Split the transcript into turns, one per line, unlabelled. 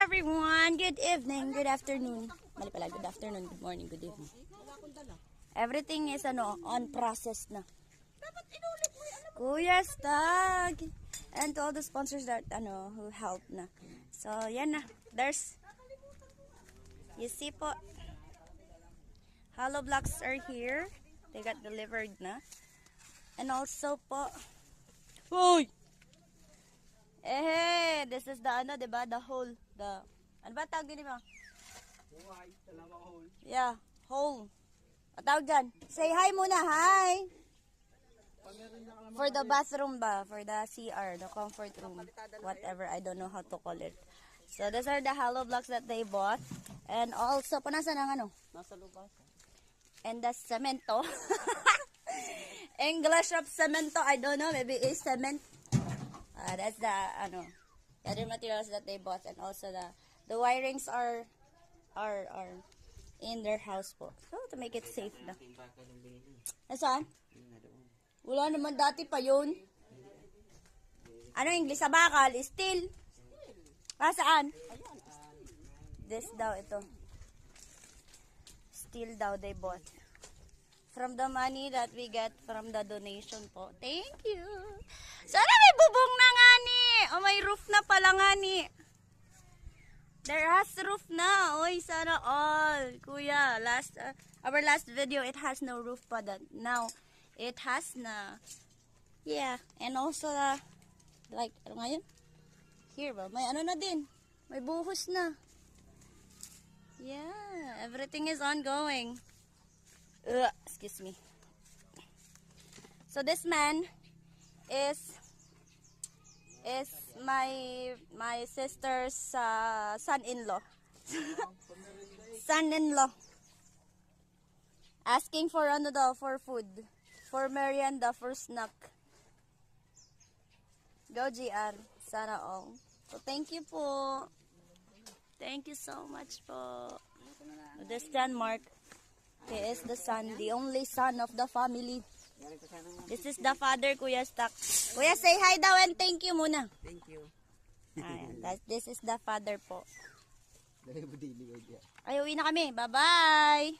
Everyone, good evening, good afternoon. Mali pala, good afternoon, good morning, good evening. Everything is on process na. Kuya Stag. And to all the sponsors that who helped na. So, yan na. There's you see po. Hollow blocks are here. They got delivered na. And also po. Hoy! This is the diba? The hole. Ano ba tawag din mo? Yeah, hole. Ang tawag dyan. Say hi muna, hi! For the bathroom ba? For the CR, the comfort room. Whatever, I don't know how to call it. So, these are the hollow blocks that they bought. And also, nasa ng
Nasa lubas.
And the cemento. English of cemento, I don't know, maybe it's cement. That's the other materials that they bought, and also the wirings are in their house po. So to make it safe na. Nasaan? Wala naman dati pa yun. Ano English sa bakal? Steel. Saan? This daw ito. Steel daw they bought. From the money that we get from the donation po. Thank you. Sana may bubong na nga ni. O may roof na pala nga ni. There has roof na. Oy, sana all. Kuya, our last video, it has no roof pa that. Now, it has na. Yeah. And also, like, ano nga yun? Here ba? May ano na din. May buhos na. Yeah. Everything is ongoing. Excuse me. So this man is my sister's son-in-law. Son-in-law. Asking for for food, for merienda, for snack. Go GR, sana all. So thank you po. Thank you so much po. This Denmark. He is the son, the only son of the family. This is the father, Kuya Stak. Kuya, say hi daw and thank you muna.
Thank you.
Ayan, this is the father po. Ay, uwi na kami. Bye-bye!